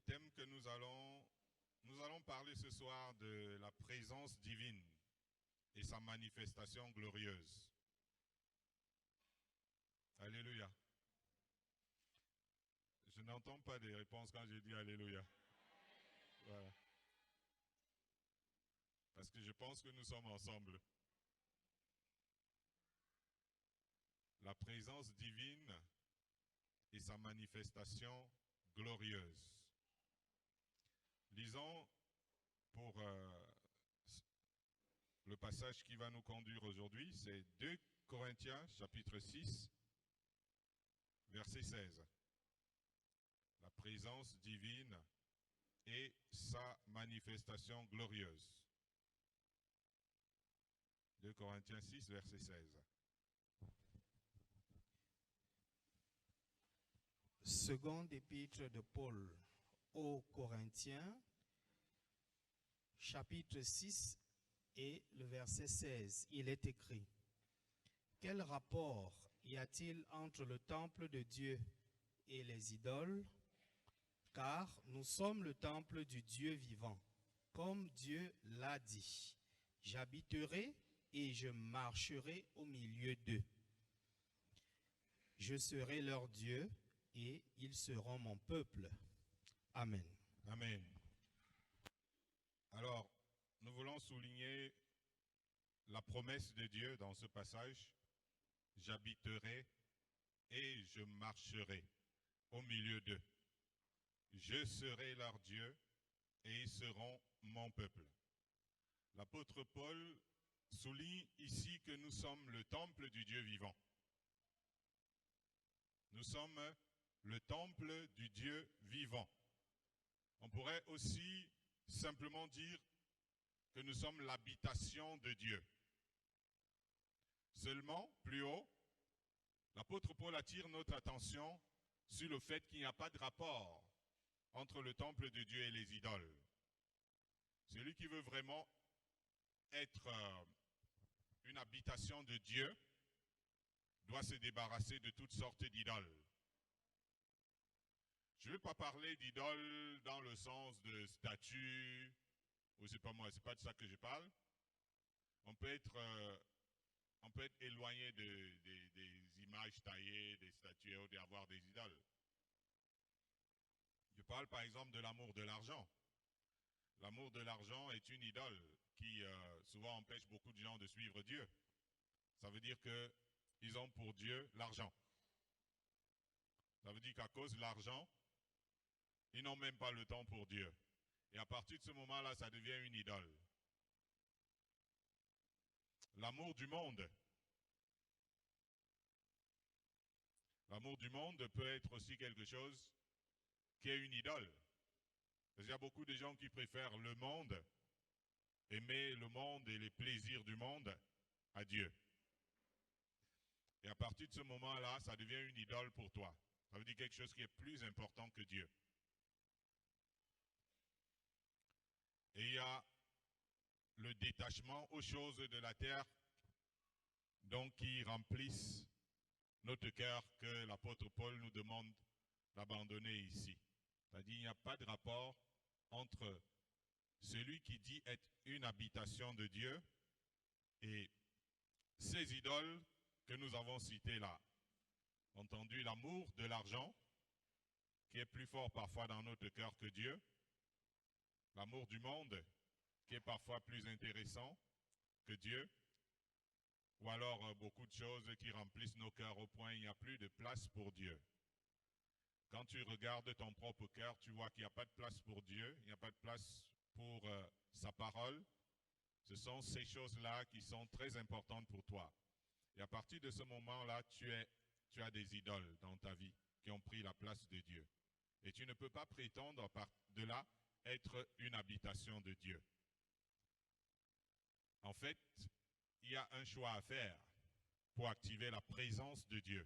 thème que nous allons parler ce soir de la présence divine et sa manifestation glorieuse. Alléluia. Je n'entends pas des réponses quand je dis Alléluia. Voilà. Parce que je pense que nous sommes ensemble. La présence divine et sa manifestation glorieuse. Lisons pour le passage qui va nous conduire aujourd'hui, c'est 2 Corinthiens chapitre 6, verset 16. La présence divine et sa manifestation glorieuse. 2 Corinthiens 6, verset 16. Seconde épître de Paul aux Corinthiens, chapitre 6 et le verset 16, il est écrit: quel rapport y a-t-il entre le temple de Dieu et les idoles? Car nous sommes le temple du Dieu vivant, comme Dieu l'a dit. J'habiterai et je marcherai au milieu d'eux. Je serai leur Dieu et ils seront mon peuple. Amen. Amen. Alors, nous voulons souligner la promesse de Dieu dans ce passage. J'habiterai et je marcherai au milieu d'eux. Je serai leur Dieu et ils seront mon peuple. L'apôtre Paul souligne ici que nous sommes le temple du Dieu vivant. Nous sommes le temple du Dieu vivant. On pourrait aussi simplement dire que nous sommes l'habitation de Dieu. Seulement, plus haut, l'apôtre Paul attire notre attention sur le fait qu'il n'y a pas de rapport entre le temple de Dieu et les idoles. Celui qui veut vraiment être une habitation de Dieu doit se débarrasser de toutes sortes d'idoles. Je ne veux pas parler d'idoles dans le sens de statues, ou c'est pas moi, c'est pas de ça que je parle. On peut être éloigné des images taillées, des statues et d'avoir des idoles. Je parle par exemple de l'amour de l'argent. L'amour de l'argent est une idole qui souvent empêche beaucoup de gens de suivre Dieu. Ça veut dire qu'ils ont pour Dieu l'argent. Ça veut dire qu'à cause de l'argent, ils n'ont même pas le temps pour Dieu. Et à partir de ce moment-là, ça devient une idole. L'amour du monde. L'amour du monde peut être aussi quelque chose qui est une idole. Parce qu'il y a beaucoup de gens qui préfèrent le monde, aimer le monde et les plaisirs du monde à Dieu. Et à partir de ce moment-là, ça devient une idole pour toi. Ça veut dire quelque chose qui est plus important que Dieu. Et il y a le détachement aux choses de la terre, donc qui remplissent notre cœur, que l'apôtre Paul nous demande d'abandonner ici. C'est-à-dire qu'il n'y a pas de rapport entre celui qui dit être une habitation de Dieu et ces idoles que nous avons citées là. Entendu, l'amour de l'argent, qui est plus fort parfois dans notre cœur que Dieu. L'amour du monde, qui est parfois plus intéressant que Dieu. Ou alors beaucoup de choses qui remplissent nos cœurs au point où il n'y a plus de place pour Dieu. Quand tu regardes ton propre cœur, tu vois qu'il n'y a pas de place pour Dieu, il n'y a pas de place pour sa parole. Ce sont ces choses-là qui sont très importantes pour toi. Et à partir de ce moment-là, tu as des idoles dans ta vie qui ont pris la place de Dieu. Et tu ne peux pas prétendre de là être une habitation de Dieu. En fait, il y a un choix à faire pour activer la présence de Dieu.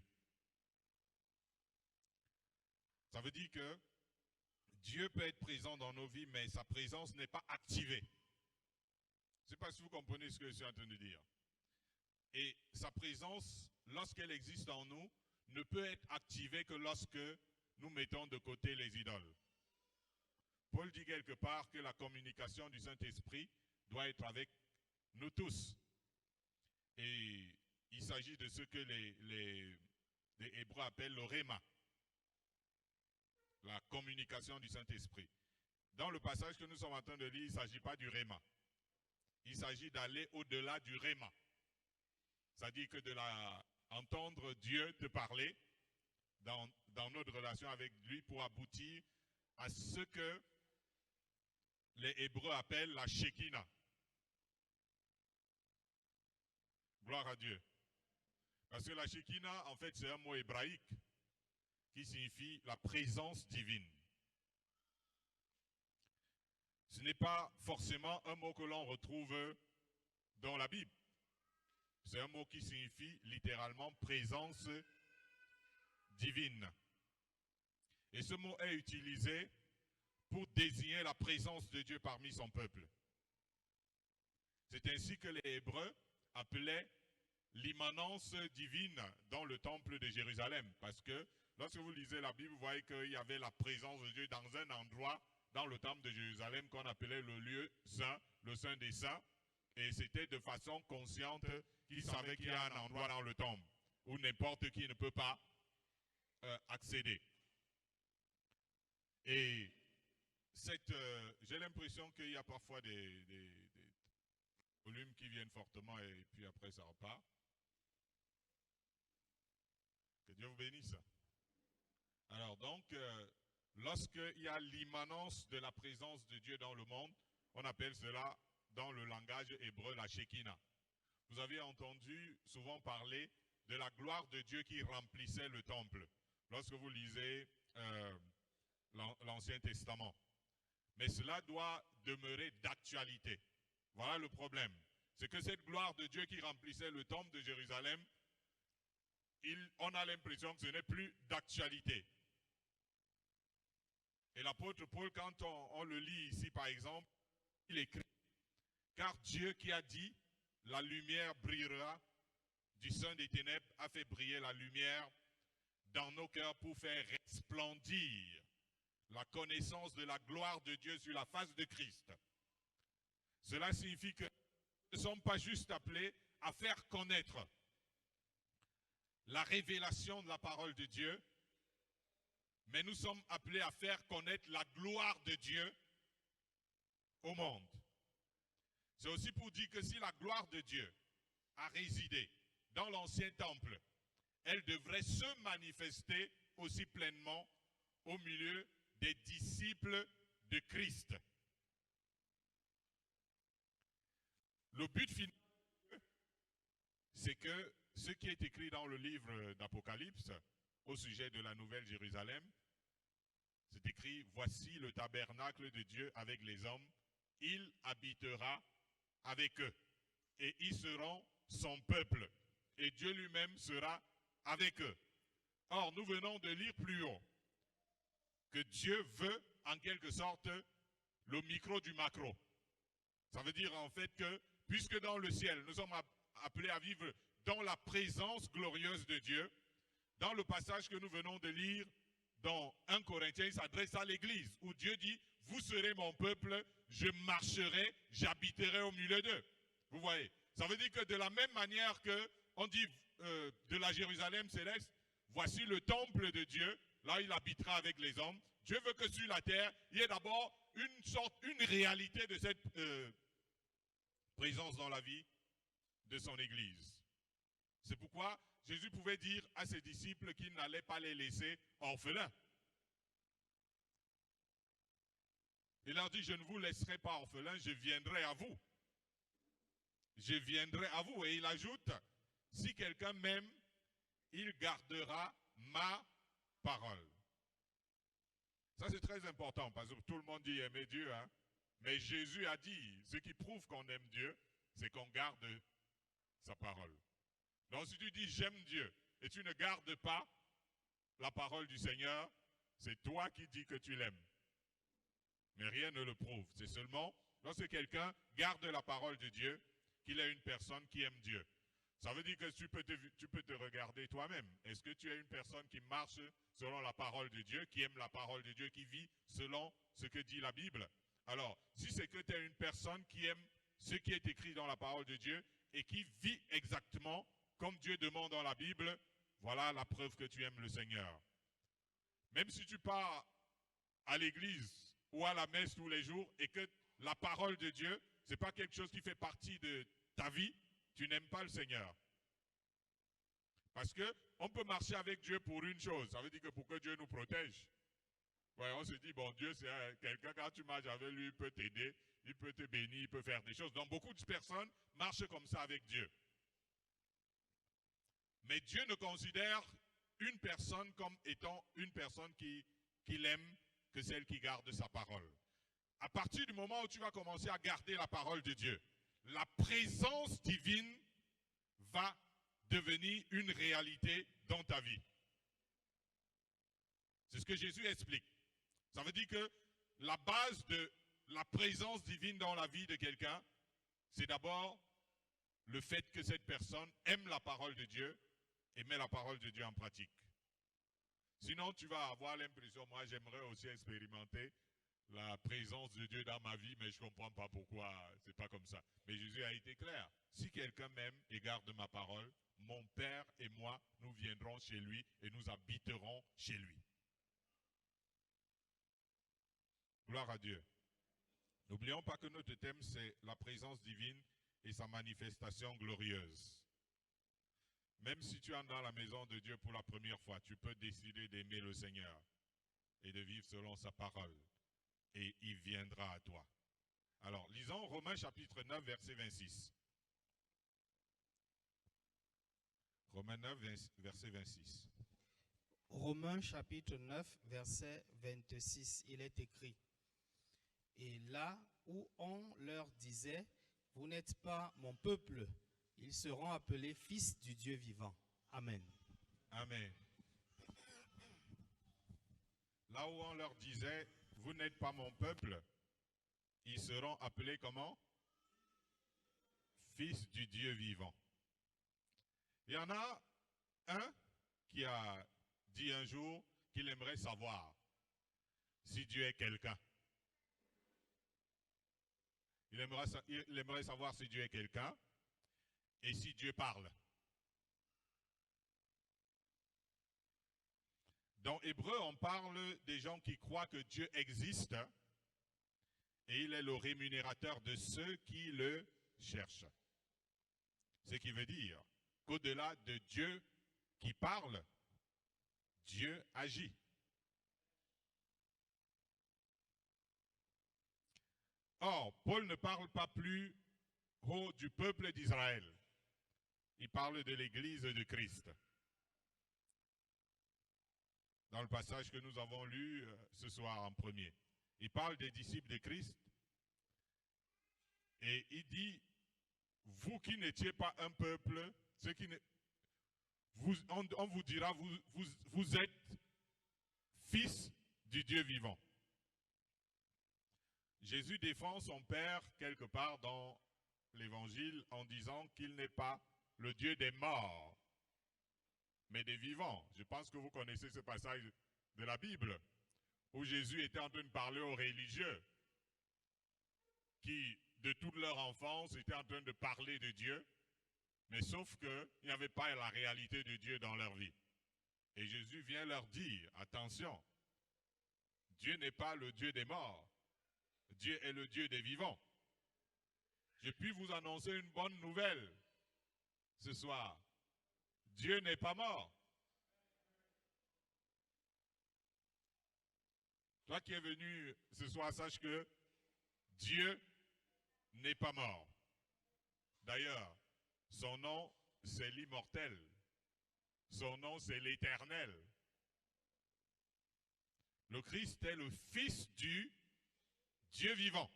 Ça veut dire que Dieu peut être présent dans nos vies, mais sa présence n'est pas activée. Je ne sais pas si vous comprenez ce que je suis en train de dire. Et sa présence, lorsqu'elle existe en nous, ne peut être activée que lorsque nous mettons de côté les idoles. Paul dit quelque part que la communication du Saint-Esprit doit être avec nous tous. Et il s'agit de ce que les Hébreux appellent le réma, la communication du Saint-Esprit. Dans le passage que nous sommes en train de lire, il ne s'agit pas du réma. Il s'agit d'aller au-delà du réma. C'est-à-dire que entendre Dieu te parler dans notre relation avec lui pour aboutir à ce que les Hébreux appellent la Shekinah. Gloire à Dieu. Parce que la Shekinah, en fait, c'est un mot hébraïque qui signifie la présence divine. Ce n'est pas forcément un mot que l'on retrouve dans la Bible. C'est un mot qui signifie littéralement présence divine. Et ce mot est utilisé pour désigner la présence de Dieu parmi son peuple. C'est ainsi que les Hébreux appelaient l'immanence divine dans le temple de Jérusalem. Parce que lorsque vous lisez la Bible, vous voyez qu'il y avait la présence de Dieu dans un endroit dans le temple de Jérusalem qu'on appelait le lieu saint, le Saint des Saints. Et c'était de façon consciente qu'ils savaient qu'il y a un endroit dans le temple où n'importe qui ne peut pas accéder. Et j'ai l'impression qu'il y a parfois des volumes qui viennent fortement et puis après ça repart. Que Dieu vous bénisse. Alors donc, lorsqu'il y a l'immanence de la présence de Dieu dans le monde, on appelle cela dans le langage hébreu la Shekinah. Vous avez entendu souvent parler de la gloire de Dieu qui remplissait le temple lorsque vous lisez l'Ancien Testament. Mais cela doit demeurer d'actualité. Voilà le problème. C'est que cette gloire de Dieu qui remplissait le temple de Jérusalem, on a l'impression que ce n'est plus d'actualité. Et l'apôtre Paul, quand on le lit ici par exemple, il écrit « Car Dieu qui a dit, la lumière brillera du sein des ténèbres, a fait briller la lumière dans nos cœurs pour faire resplendir la connaissance de la gloire de Dieu sur la face de Christ. » Cela signifie que nous ne sommes pas juste appelés à faire connaître la révélation de la parole de Dieu, mais nous sommes appelés à faire connaître la gloire de Dieu au monde. C'est aussi pour dire que si la gloire de Dieu a résidé dans l'ancien temple, elle devrait se manifester aussi pleinement au milieu des disciples de Christ. Le but final, c'est que ce qui est écrit dans le livre d'Apocalypse au sujet de la Nouvelle Jérusalem, c'est écrit « Voici le tabernacle de Dieu avec les hommes, il habitera avec eux, et ils seront son peuple, et Dieu lui-même sera avec eux. » Or, nous venons de lire plus haut que Dieu veut, en quelque sorte, le micro du macro. Ça veut dire en fait que, puisque dans le ciel, nous sommes appelés à vivre dans la présence glorieuse de Dieu, dans le passage que nous venons de lire, dans 1 Corinthiens, il s'adresse à l'Église, où Dieu dit, vous serez mon peuple, je marcherai, j'habiterai au milieu d'eux. Vous voyez, ça veut dire que de la même manière que on dit de la Jérusalem céleste, voici le temple de Dieu, là il habitera avec les hommes. Dieu veut que sur la terre, il y ait d'abord une réalité de cette présence dans la vie de son Église. C'est pourquoi Jésus pouvait dire à ses disciples qu'il n'allait pas les laisser orphelins. Il leur dit, je ne vous laisserai pas orphelins, je viendrai à vous. Je viendrai à vous. Et il ajoute, si quelqu'un m'aime, il gardera ma parole. Ça c'est très important parce que tout le monde dit aimer Dieu, hein? Mais Jésus a dit, ce qui prouve qu'on aime Dieu, c'est qu'on garde sa parole. Donc si tu dis j'aime Dieu et tu ne gardes pas la parole du Seigneur, c'est toi qui dis que tu l'aimes. Mais rien ne le prouve. C'est seulement lorsque quelqu'un garde la parole de Dieu qu'il est une personne qui aime Dieu. Ça veut dire que tu peux te regarder toi-même. Est-ce que tu es une personne qui marche selon la parole de Dieu, qui aime la parole de Dieu, qui vit selon ce que dit la Bible? Alors, si c'est que tu es une personne qui aime ce qui est écrit dans la parole de Dieu et qui vit exactement comme Dieu demande dans la Bible, voilà la preuve que tu aimes le Seigneur. Même si tu pars à l'église ou à la messe tous les jours et que la parole de Dieu, ce n'est pas quelque chose qui fait partie de ta vie, tu n'aimes pas le Seigneur. Parce qu'on peut marcher avec Dieu pour une chose, ça veut dire que pour que Dieu nous protège. Ouais, on se dit, bon, Dieu, c'est quelqu'un, quand tu marches avec lui, il peut t'aider, il peut te bénir, il peut faire des choses. Donc, beaucoup de personnes marchent comme ça avec Dieu. Mais Dieu ne considère une personne comme étant une personne qu'il aime que celle qui garde sa parole. À partir du moment où tu vas commencer à garder la parole de Dieu, la présence divine va devenir une réalité dans ta vie. C'est ce que Jésus explique. Ça veut dire que la base de la présence divine dans la vie de quelqu'un, c'est d'abord le fait que cette personne aime la parole de Dieu et met la parole de Dieu en pratique. Sinon, tu vas avoir l'impression, moi j'aimerais aussi expérimenter la présence de Dieu dans ma vie, mais je ne comprends pas pourquoi c'est pas comme ça. Mais Jésus a été clair. Si quelqu'un m'aime et garde ma parole, mon Père et moi, nous viendrons chez lui et nous habiterons chez lui. Gloire à Dieu. N'oublions pas que notre thème, c'est la présence divine et sa manifestation glorieuse. Même si tu entres dans la maison de Dieu pour la première fois, tu peux décider d'aimer le Seigneur et de vivre selon sa parole. Et il viendra à toi. Alors, lisons Romains chapitre 9, verset 26. Romains 9, verset 26. Romains chapitre 9, verset 26, il est écrit: Et là où on leur disait, vous n'êtes pas mon peuple, ils seront appelés fils du Dieu vivant. Amen. Amen. Là où on leur disait, vous n'êtes pas mon peuple, ils seront appelés comment? Fils du Dieu vivant. Il y en a un qui a dit un jour qu'il aimerait savoir si Dieu est quelqu'un. Il aimerait savoir si Dieu est quelqu'un et si Dieu parle. Dans Hébreu, on parle des gens qui croient que Dieu existe et il est le rémunérateur de ceux qui le cherchent. Ce qui veut dire qu'au-delà de Dieu qui parle, Dieu agit. Or, Paul ne parle pas plus du peuple d'Israël. Il parle de l'Église de Christ. Dans le passage que nous avons lu ce soir en premier. Il parle des disciples de Christ et il dit, vous qui n'étiez pas un peuple, ceux qui ne, on vous dira, vous êtes fils du Dieu vivant. Jésus défend son Père quelque part dans l'Évangile en disant qu'il n'est pas le Dieu des morts, mais des vivants. Je pense que vous connaissez ce passage de la Bible où Jésus était en train de parler aux religieux qui, de toute leur enfance, étaient en train de parler de Dieu, mais sauf qu'il n'y avait pas la réalité de Dieu dans leur vie. Et Jésus vient leur dire, attention, Dieu n'est pas le Dieu des morts, Dieu est le Dieu des vivants. Je puis vous annoncer une bonne nouvelle ce soir. Dieu n'est pas mort. Toi qui es venu ce soir, sache que Dieu n'est pas mort. D'ailleurs, son nom, c'est l'immortel. Son nom, c'est l'éternel. Le Christ est le Fils du Dieu vivant.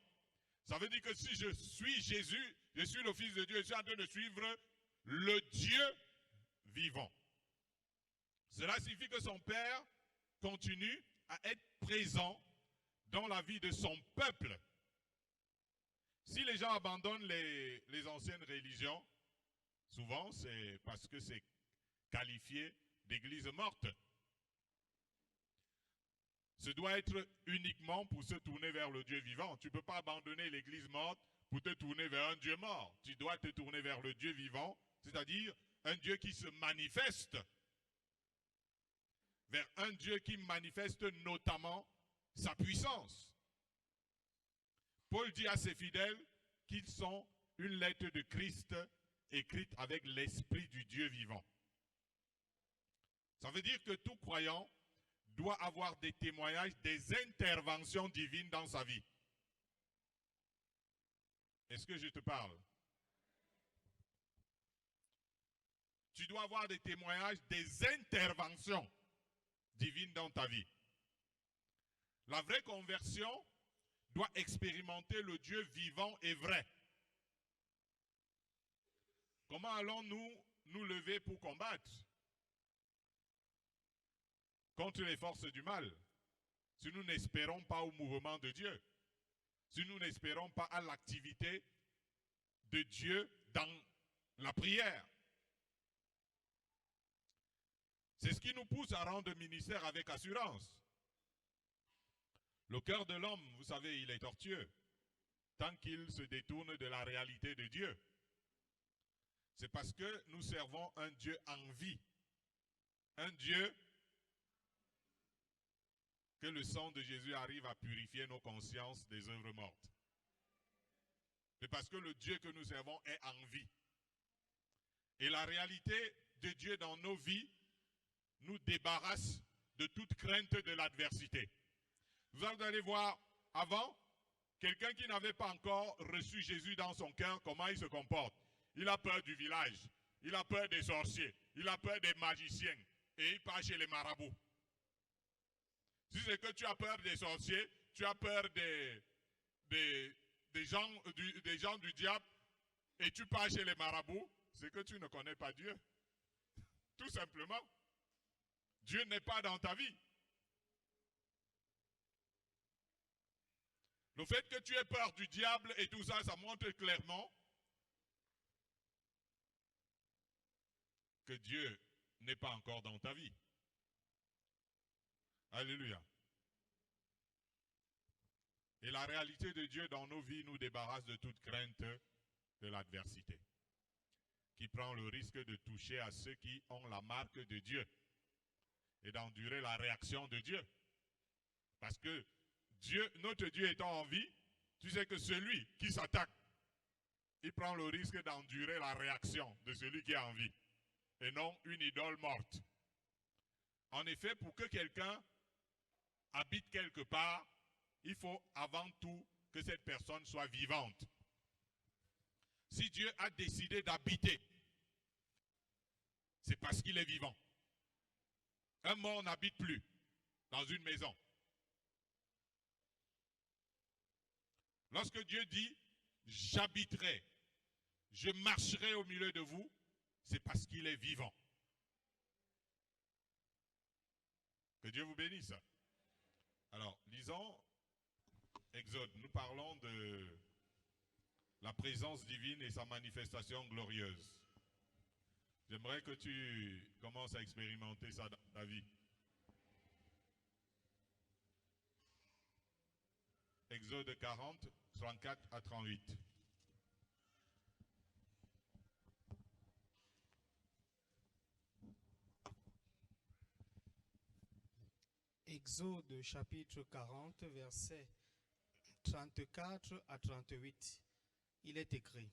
Ça veut dire que si je suis Jésus, je suis le Fils de Dieu, je suis en train de suivre le Dieu vivant. Cela signifie que son Père continue à être présent dans la vie de son peuple. Si les gens abandonnent les anciennes religions, Souvent, c'est parce que c'est qualifié d'église morte. Ce doit être uniquement pour se tourner vers le Dieu vivant. Tu ne peux pas abandonner l'église morte pour te tourner vers un Dieu mort. Tu dois te tourner vers le Dieu vivant, c'est-à-dire un Dieu qui se manifeste. Vers un Dieu qui manifeste notamment sa puissance. Paul dit à ses fidèles qu'ils sont une lettre de Christ écrite avec l'esprit du Dieu vivant. Ça veut dire que tout croyant doit avoir des témoignages, des interventions divines dans sa vie. Est-ce que je te parle? Tu dois avoir des témoignages, des interventions divines dans ta vie. La vraie conversion doit expérimenter le Dieu vivant et vrai. Comment allons-nous nous lever pour combattre contre les forces du mal si nous n'espérons pas au mouvement de Dieu, si nous n'espérons pas à l'activité de Dieu dans la prière? C'est ce qui nous pousse à rendre ministère avec assurance. Le cœur de l'homme, vous savez, il est tortueux tant qu'il se détourne de la réalité de Dieu. C'est parce que nous servons un Dieu en vie, un Dieu que le sang de Jésus arrive à purifier nos consciences des œuvres mortes. C'est parce que le Dieu que nous servons est en vie. Et la réalité de Dieu dans nos vies nous débarrasse de toute crainte de l'adversité. Vous allez voir, avant, quelqu'un qui n'avait pas encore reçu Jésus dans son cœur, comment il se comporte? Il a peur du village, il a peur des sorciers, il a peur des magiciens, et il part chez les marabouts. Si c'est que tu as peur des sorciers, tu as peur des gens du diable, et tu pars chez les marabouts, c'est que tu ne connais pas Dieu. Tout simplement. Dieu n'est pas dans ta vie. Le fait que tu aies peur du diable et tout ça, ça montre clairement que Dieu n'est pas encore dans ta vie. Alléluia. Et la réalité de Dieu dans nos vies nous débarrasse de toute crainte de l'adversité, qui prend le risque de toucher à ceux qui ont la marque de Dieu et d'endurer la réaction de Dieu. Parce que Dieu, notre Dieu étant en vie, tu sais que celui qui s'attaque, il prend le risque d'endurer la réaction de celui qui est en vie, et non une idole morte. En effet, pour que quelqu'un habite quelque part, il faut avant tout que cette personne soit vivante. Si Dieu a décidé d'habiter, c'est parce qu'il est vivant. Un mort n'habite plus dans une maison. Lorsque Dieu dit « j'habiterai, je marcherai au milieu de vous », c'est parce qu'il est vivant. Que Dieu vous bénisse. Alors, lisons Exode. Nous parlons de la présence divine et sa manifestation glorieuse. J'aimerais que tu commences à expérimenter ça dans ta vie. Exode 40, 34 à 38. Exode chapitre 40, versets 34 à 38. Il est écrit: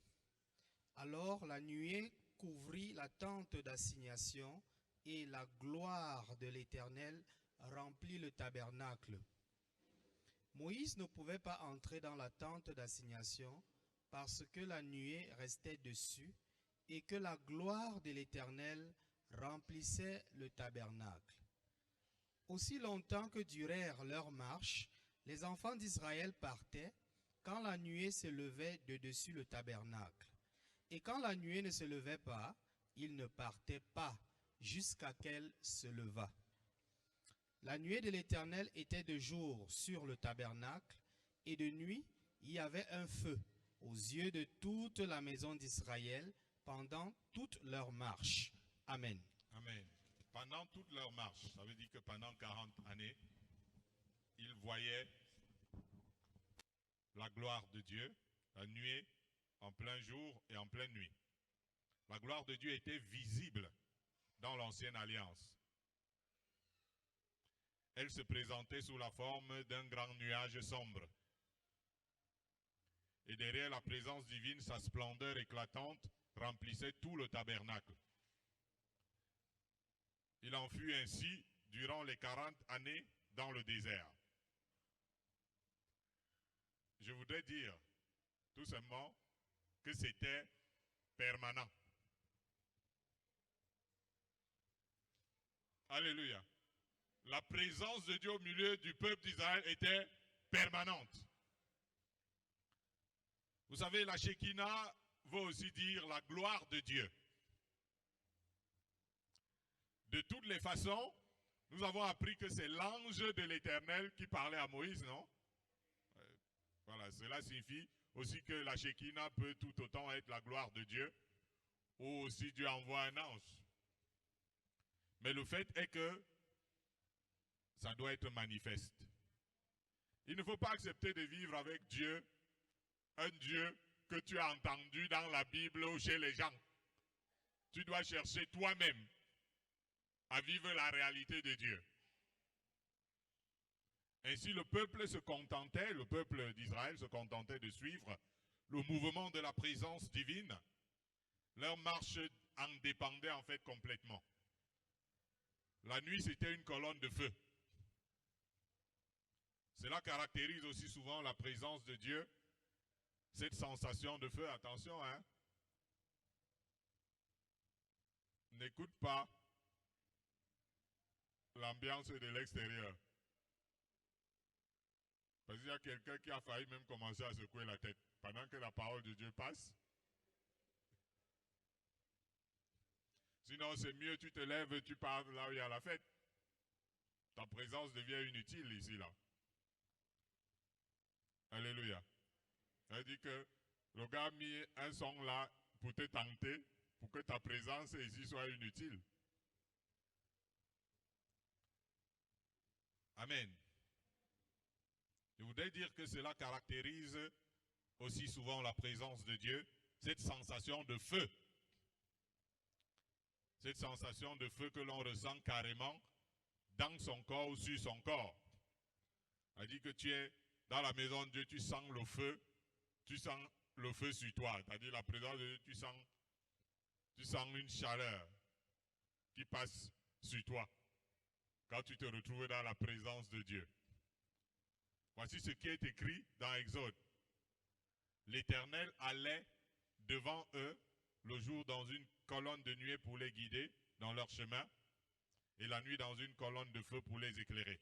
Alors la nuée couvrit la tente d'assignation et la gloire de l'Éternel remplit le tabernacle. Moïse ne pouvait pas entrer dans la tente d'assignation parce que la nuée restait dessus et que la gloire de l'Éternel remplissait le tabernacle. Aussi longtemps que durèrent leurs marches, les enfants d'Israël partaient quand la nuée se levait de dessus le tabernacle. Et quand la nuée ne se levait pas, ils ne partaient pas jusqu'à qu'elle se levât. La nuée de l'Éternel était de jour sur le tabernacle, et de nuit, il y avait un feu aux yeux de toute la maison d'Israël pendant toute leur marche. Amen. Amen. Pendant toute leur marche, ça veut dire que pendant 40 années, ils voyaient la gloire de Dieu, la nuée, en plein jour et en pleine nuit. La gloire de Dieu était visible dans l'ancienne alliance. Elle se présentait sous la forme d'un grand nuage sombre. Et derrière la présence divine, sa splendeur éclatante remplissait tout le tabernacle. Il en fut ainsi durant les 40 années dans le désert. Je voudrais dire tout simplement que c'était permanent. Alléluia. La présence de Dieu au milieu du peuple d'Israël était permanente. Vous savez, la Shekinah veut aussi dire la gloire de Dieu. De toutes les façons, nous avons appris que c'est l'ange de l'Éternel qui parlait à Moïse, non? Voilà, cela signifie aussi que la Shekinah peut tout autant être la gloire de Dieu, ou aussi Dieu envoie un ange. Mais le fait est que ça doit être manifeste. Il ne faut pas accepter de vivre avec Dieu, un Dieu que tu as entendu dans la Bible ou chez les gens. Tu dois chercher toi-même à vivre la réalité de Dieu. Ainsi, le peuple d'Israël se contentait de suivre le mouvement de la présence divine. Leur marche en dépendait en fait complètement. La nuit, c'était une colonne de feu. Cela caractérise aussi souvent la présence de Dieu, cette sensation de feu. Attention, hein. N'écoute pas l'ambiance de l'extérieur. Parce qu'il y a quelqu'un qui a failli même commencer à secouer la tête pendant que la parole de Dieu passe. Sinon, c'est mieux, tu te lèves, tu pars là où il y a la fête. Ta présence devient inutile ici, là. Alléluia. Ça veut dire que le gars a mis un son là pour te tenter, pour que ta présence ici soit inutile. Amen. Je voudrais dire que cela caractérise aussi souvent la présence de Dieu, cette sensation de feu. Cette sensation de feu que l'on ressent carrément dans son corps ou sur son corps. C'est-à-dire que tu es dans la maison de Dieu, tu sens le feu sur toi. C'est-à-dire la présence de Dieu, tu sens une chaleur qui passe sur toi quand tu te retrouves dans la présence de Dieu. Voici ce qui est écrit dans Exode. L'Éternel allait devant eux le jour dans une colonne de nuée pour les guider dans leur chemin et la nuit dans une colonne de feu pour les éclairer,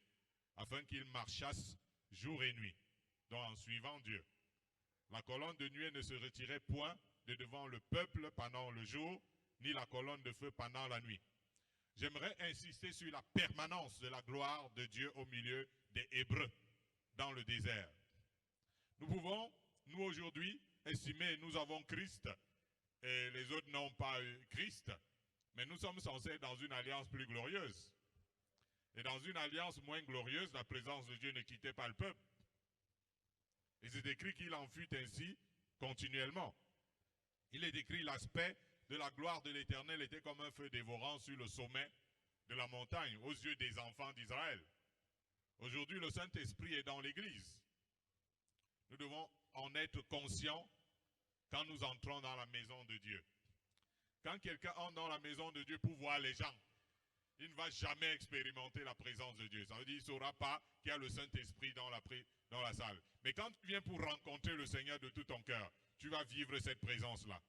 afin qu'ils marchassent jour et nuit, donc en suivant Dieu. La colonne de nuée ne se retirait point de devant le peuple pendant le jour, ni la colonne de feu pendant la nuit. J'aimerais insister sur la permanence de la gloire de Dieu au milieu des Hébreux dans le désert. Nous pouvons, nous aujourd'hui, estimer nous avons Christ et les autres n'ont pas Christ, mais nous sommes censés être dans une alliance plus glorieuse. Et dans une alliance moins glorieuse, la présence de Dieu ne quittait pas le peuple. Et c'est écrit qu'il en fut ainsi continuellement. Il est écrit l'aspect de la gloire de l'Éternel était comme un feu dévorant sur le sommet de la montagne aux yeux des enfants d'Israël. Aujourd'hui, le Saint-Esprit est dans l'Église. Nous devons en être conscients quand nous entrons dans la maison de Dieu. Quand quelqu'un entre dans la maison de Dieu pour voir les gens, il ne va jamais expérimenter la présence de Dieu. Ça veut dire qu'il ne saura pas qu'il y a le Saint-Esprit dans la salle. Mais quand tu viens pour rencontrer le Seigneur de tout ton cœur, tu vas vivre cette présence-là.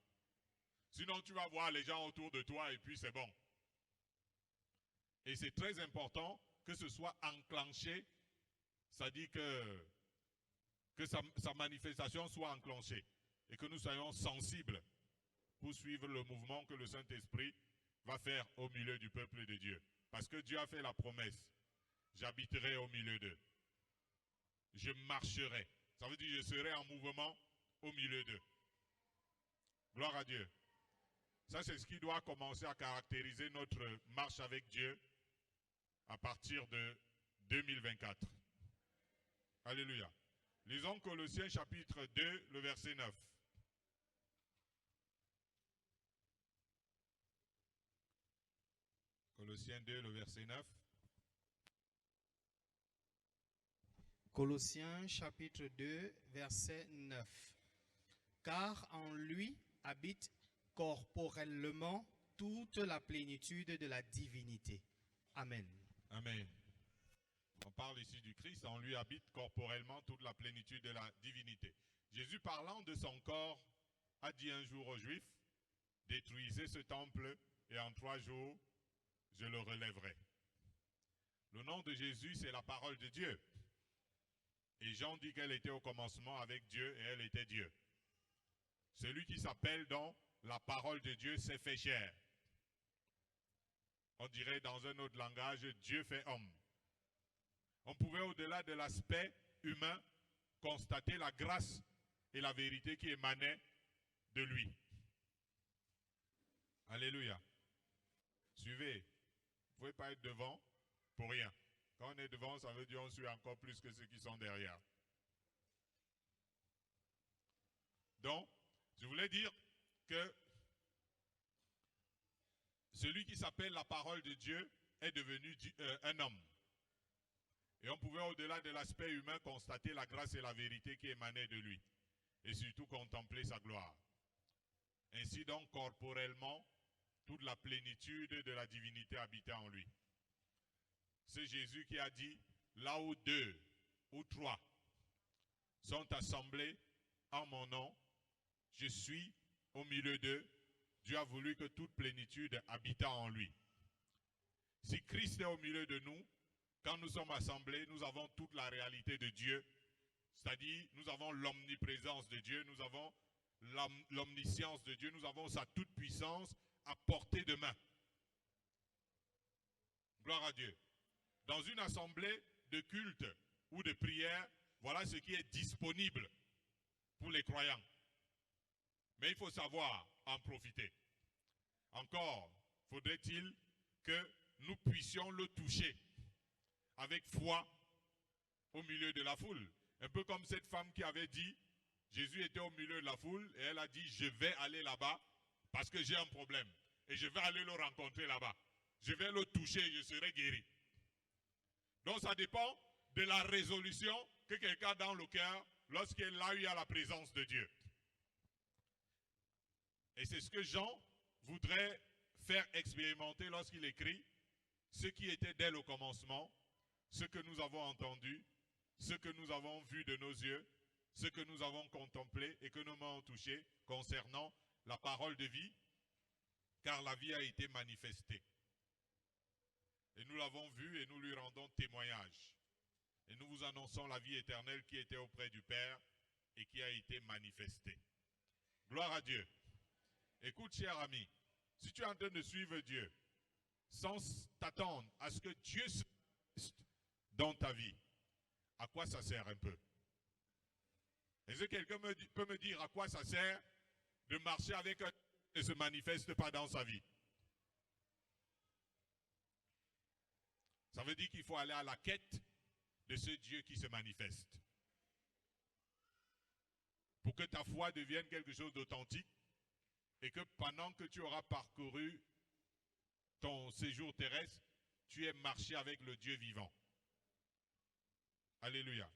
Sinon, tu vas voir les gens autour de toi et puis c'est bon. Et c'est très important que ce soit enclenché, c'est-à-dire que sa manifestation soit enclenchée et que nous soyons sensibles pour suivre le mouvement que le Saint-Esprit va faire au milieu du peuple de Dieu. Parce que Dieu a fait la promesse, j'habiterai au milieu d'eux. Je marcherai. Ça veut dire que je serai en mouvement au milieu d'eux. Gloire à Dieu. Ça, c'est ce qui doit commencer à caractériser notre marche avec Dieu à partir de 2024. Alléluia. Lisons Colossiens chapitre 2, le verset 9. Colossiens 2, le verset 9. Colossiens chapitre 2, verset 9. Car en lui habite corporellement toute la plénitude de la divinité. Amen. Amen. On parle ici du Christ, en lui habite corporellement toute la plénitude de la divinité. Jésus, parlant de son corps, a dit un jour aux Juifs, détruisez ce temple et en 3 jours, je le relèverai. Le nom de Jésus, c'est la parole de Dieu. Et Jean dit qu'elle était au commencement avec Dieu et elle était Dieu. Celui qui s'appelle donc la parole de Dieu s'est fait chair. On dirait dans un autre langage, Dieu fait homme. On pouvait au-delà de l'aspect humain constater la grâce et la vérité qui émanaient de lui. Alléluia. Suivez. Vous ne pouvez pas être devant pour rien. Quand on est devant, ça veut dire qu'on suit encore plus que ceux qui sont derrière. Donc, je voulais dire que celui qui s'appelle la parole de Dieu est devenu un homme. Et on pouvait au-delà de l'aspect humain constater la grâce et la vérité qui émanaient de lui. Et surtout contempler sa gloire. Ainsi donc, corporellement, toute la plénitude de la divinité habitait en lui. C'est Jésus qui a dit, là où 2 ou 3 sont assemblés en mon nom, je suis au milieu d'eux. Dieu a voulu que toute plénitude habite en lui. Si Christ est au milieu de nous, quand nous sommes assemblés, nous avons toute la réalité de Dieu. C'est-à-dire, nous avons l'omniprésence de Dieu, nous avons l'omniscience de Dieu, nous avons sa toute-puissance à portée de main. Gloire à Dieu. Dans une assemblée de culte ou de prière, voilà ce qui est disponible pour les croyants. Mais il faut savoir en profiter. Encore, faudrait-il que nous puissions le toucher avec foi au milieu de la foule. Un peu comme cette femme qui avait dit, Jésus était au milieu de la foule et elle a dit, je vais aller là-bas parce que j'ai un problème. Et je vais aller le rencontrer là-bas. Je vais le toucher et je serai guéri. Donc ça dépend de la résolution que quelqu'un a dans le cœur lorsqu'il a eu à la présence de Dieu. Et c'est ce que Jean voudrait faire expérimenter lorsqu'il écrit ce qui était dès le commencement, ce que nous avons entendu, ce que nous avons vu de nos yeux, ce que nous avons contemplé et que nos mains ont touché concernant la parole de vie, car la vie a été manifestée. Et nous l'avons vu et nous lui rendons témoignage. Et nous vous annonçons la vie éternelle qui était auprès du Père et qui a été manifestée. Gloire à Dieu. Écoute, cher ami, si tu es en train de suivre Dieu, sans t'attendre à ce que Dieu se manifeste dans ta vie, à quoi ça sert un peu? Est-ce que quelqu'un peut me dire à quoi ça sert de marcher avec un qui ne se manifeste pas dans sa vie? Ça veut dire qu'il faut aller à la quête de ce Dieu qui se manifeste. Pour que ta foi devienne quelque chose d'authentique et que pendant que tu auras parcouru ton séjour terrestre, tu aies marché avec le Dieu vivant. Alléluia.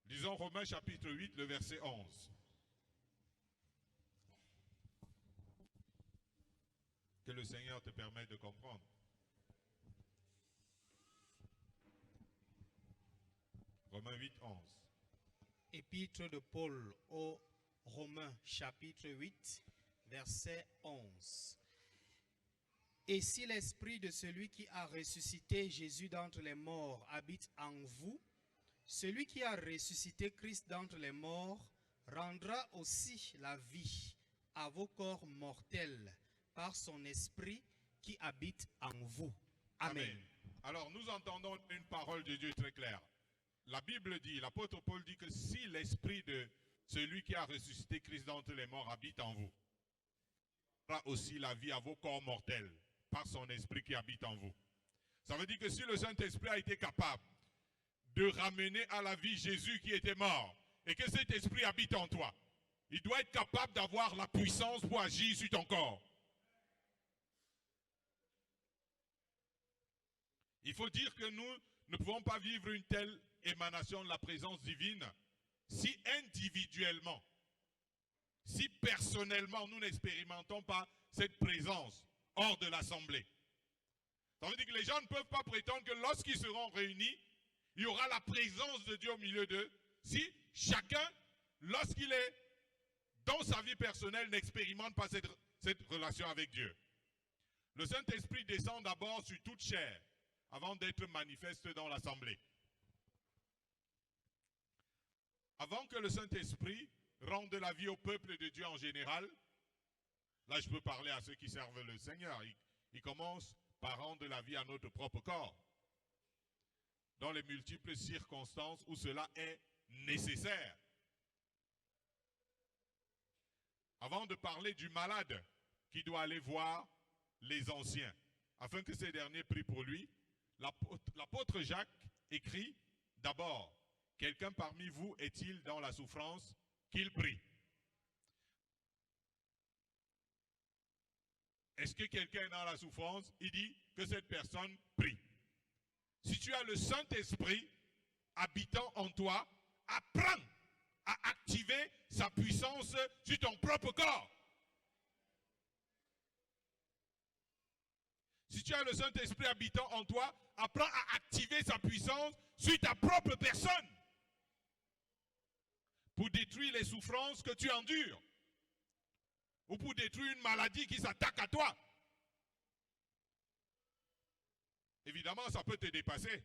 Lisons Romains chapitre 8, le verset 11. Que le Seigneur te permette de comprendre. Romains 8, 11. Épître de Paul aux Romains chapitre 8, verset 11. Et si l'esprit de celui qui a ressuscité Jésus d'entre les morts habite en vous, celui qui a ressuscité Christ d'entre les morts rendra aussi la vie à vos corps mortels par son esprit qui habite en vous. Amen. Amen. Alors nous entendons une parole de Dieu très claire. La Bible dit, l'apôtre Paul dit que si l'esprit de celui qui a ressuscité Christ d'entre les morts habite en vous, aussi la vie à vos corps mortels par son esprit qui habite en vous. Ça veut dire que si le Saint-Esprit a été capable de ramener à la vie Jésus qui était mort et que cet esprit habite en toi, il doit être capable d'avoir la puissance pour agir sur ton corps. Il faut dire que nous ne pouvons pas vivre une telle émanation de la présence divine si individuellement, si personnellement nous n'expérimentons pas cette présence hors de l'assemblée. Ça veut dire que les gens ne peuvent pas prétendre que lorsqu'ils seront réunis, il y aura la présence de Dieu au milieu d'eux si chacun, lorsqu'il est dans sa vie personnelle, n'expérimente pas cette relation avec Dieu. Le Saint-Esprit descend d'abord sur toute chair avant d'être manifeste dans l'assemblée. Avant que le Saint-Esprit rende la vie au peuple de Dieu en général, là je peux parler à ceux qui servent le Seigneur, il commence par rendre la vie à notre propre corps, dans les multiples circonstances où cela est nécessaire. Avant de parler du malade qui doit aller voir les anciens, afin que ces derniers prient pour lui, l'apôtre Jacques écrit d'abord, « Quelqu'un parmi vous est-il dans la souffrance qu'il prie ?» Est-ce que quelqu'un est dans la souffrance? Il dit que cette personne prie. Si tu as le Saint-Esprit habitant en toi, apprends à activer sa puissance sur ton propre corps. Si tu as le Saint-Esprit habitant en toi, apprends à activer sa puissance sur ta propre personne pour détruire les souffrances que tu endures ou pour détruire une maladie qui s'attaque à toi. Évidemment, ça peut te dépasser.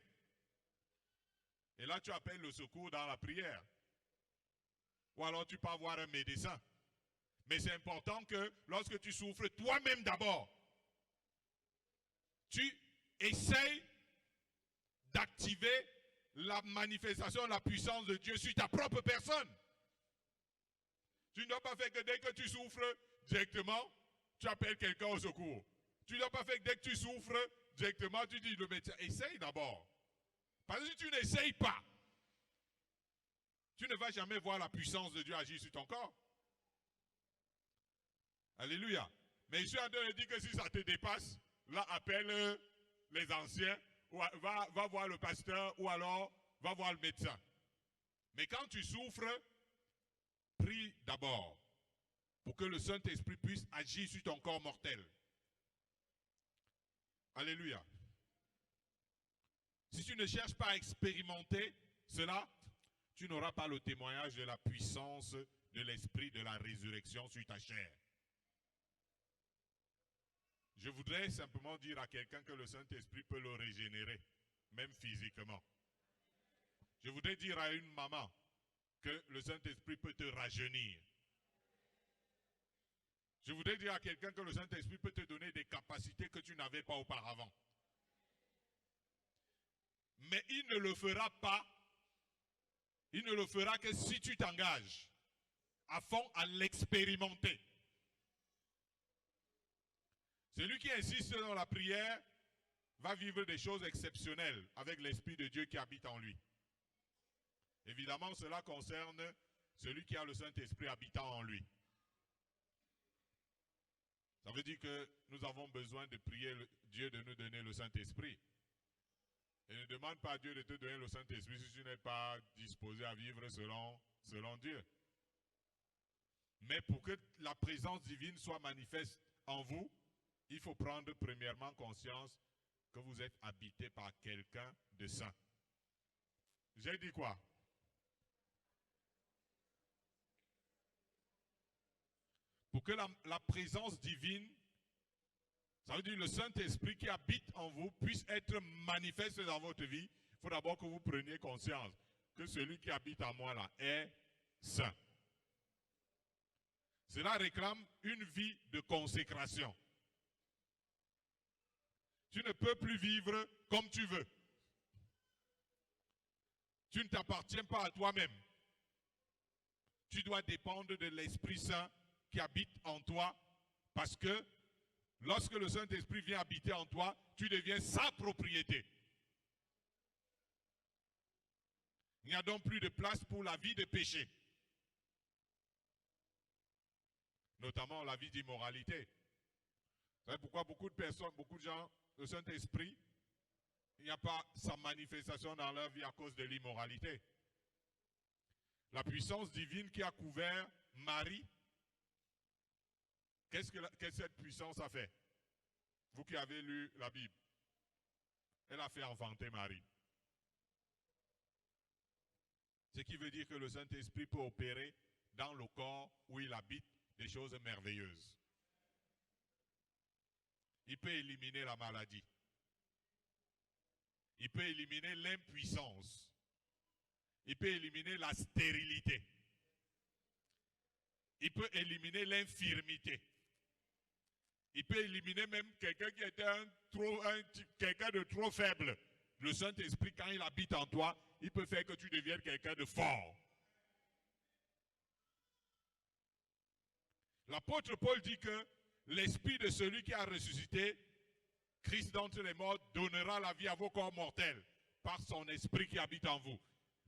Et là, tu appelles le secours dans la prière. Ou alors tu peux voir un médecin. Mais c'est important que lorsque tu souffres toi-même d'abord, tu essayes d'activer la manifestation de la puissance de Dieu sur ta propre personne. Tu ne dois pas faire que dès que tu souffres directement, tu appelles quelqu'un au secours. Tu ne dois pas faire que dès que tu souffres directement, tu dis le médecin, essaye d'abord. Parce que si tu n'essayes pas, tu ne vas jamais voir la puissance de Dieu agir sur ton corps. Alléluia. Mais je suis en train de dire que si ça te dépasse, là, appelle les anciens, ou va voir le pasteur, ou alors va voir le médecin. Mais quand tu souffres, prie d'abord pour que le Saint-Esprit puisse agir sur ton corps mortel. Alléluia. Si tu ne cherches pas à expérimenter cela, tu n'auras pas le témoignage de la puissance de l'esprit de la résurrection sur ta chair. Je voudrais simplement dire à quelqu'un que le Saint-Esprit peut le régénérer, même physiquement. Je voudrais dire à une maman que le Saint-Esprit peut te rajeunir. Je voudrais dire à quelqu'un que le Saint-Esprit peut te donner des capacités que tu n'avais pas auparavant. Mais il ne le fera pas. Il ne le fera que si tu t'engages à fond à l'expérimenter. Celui qui insiste dans la prière va vivre des choses exceptionnelles avec l'Esprit de Dieu qui habite en lui. Évidemment, cela concerne celui qui a le Saint-Esprit habitant en lui. Ça veut dire que nous avons besoin de prier Dieu de nous donner le Saint-Esprit. Et ne demande pas à Dieu de te donner le Saint-Esprit si tu n'es pas disposé à vivre selon Dieu. Mais pour que la présence divine soit manifeste en vous, il faut prendre premièrement conscience que vous êtes habité par quelqu'un de saint. J'ai dit quoi? Pour que la présence divine, ça veut dire le Saint-Esprit qui habite en vous, puisse être manifeste dans votre vie, il faut d'abord que vous preniez conscience que celui qui habite en moi là est saint. Cela réclame une vie de consécration. Tu ne peux plus vivre comme tu veux. Tu ne t'appartiens pas à toi-même. Tu dois dépendre de l'Esprit Saint qui habite en toi Parce que lorsque le Saint-Esprit vient habiter en toi, tu deviens sa propriété. Il n'y a donc plus de place pour la vie de péché. Notamment la vie d'immoralité. Vous savez pourquoi beaucoup de personnes, beaucoup de gens, le Saint-Esprit, il n'y a pas sa manifestation dans leur vie à cause de l'immoralité. La puissance divine qui a couvert Marie, qu'est-ce que cette puissance a fait? Vous qui avez lu la Bible, elle a fait enfanter Marie. Ce qui veut dire que le Saint-Esprit peut opérer dans le corps où il habite des choses merveilleuses. Il peut éliminer la maladie. Il peut éliminer l'impuissance. Il peut éliminer la stérilité. Il peut éliminer l'infirmité. Il peut éliminer même quelqu'un qui était quelqu'un de trop faible. Le Saint-Esprit, quand il habite en toi, il peut faire que tu deviennes quelqu'un de fort. L'apôtre Paul dit que l'esprit de celui qui a ressuscité Christ d'entre les morts donnera la vie à vos corps mortels par son esprit qui habite en vous.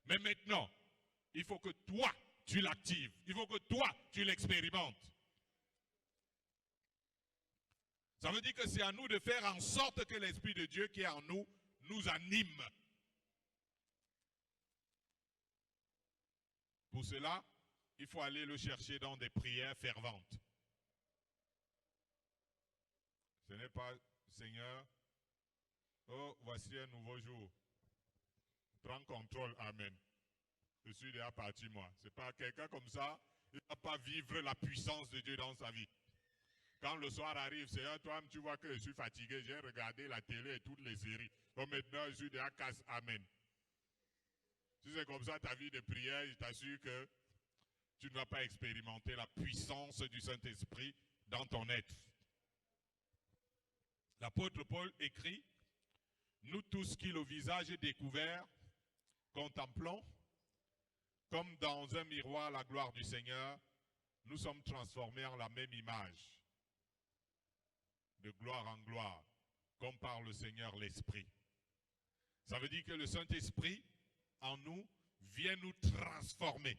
Mais maintenant, il faut que toi, tu l'actives. Il faut que toi, tu l'expérimentes. Ça veut dire que c'est à nous de faire en sorte que l'Esprit de Dieu qui est en nous, nous anime. Pour cela, il faut aller le chercher dans des prières ferventes. Ce n'est pas, Seigneur, oh, voici un nouveau jour. Prends contrôle, amen. Je suis déjà parti, moi. Ce n'est pas quelqu'un comme ça, il ne va pas vivre la puissance de Dieu dans sa vie. Quand le soir arrive, Seigneur, toi-même, tu vois que je suis fatigué, j'ai regardé la télé et toutes les séries. Donc maintenant, je suis déjà casse, amen. Si c'est comme ça ta vie de prière, je t'assure que tu ne vas pas expérimenter la puissance du Saint-Esprit dans ton être. L'apôtre Paul écrit, « Nous tous qui le visage découvert, contemplons, comme dans un miroir la gloire du Seigneur, nous sommes transformés en la même image, de gloire en gloire, comme par le Seigneur l'Esprit. » Ça veut dire que le Saint-Esprit, en nous, vient nous transformer.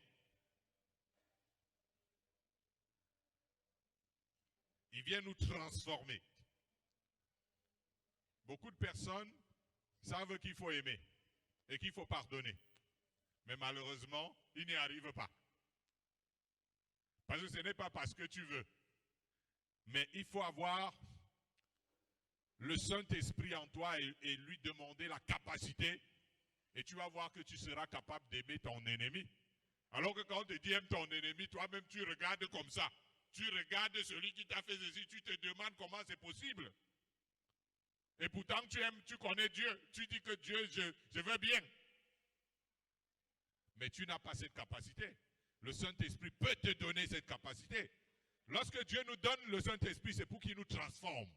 Il vient nous transformer. Beaucoup de personnes savent qu'il faut aimer et qu'il faut pardonner. Mais malheureusement, ils n'y arrivent pas. Parce que ce n'est pas parce que tu veux. Mais il faut avoir le Saint-Esprit en toi et lui demander la capacité. Et tu vas voir que tu seras capable d'aimer ton ennemi. Alors que quand on te dit aime ton ennemi, toi-même tu regardes comme ça. Tu regardes celui qui t'a fait ceci, tu te demandes comment c'est possible. Et pourtant tu aimes, tu connais Dieu. Tu dis que Dieu, je veux bien. Mais tu n'as pas cette capacité. Le Saint-Esprit peut te donner cette capacité. Lorsque Dieu nous donne le Saint-Esprit, c'est pour qu'il nous transforme.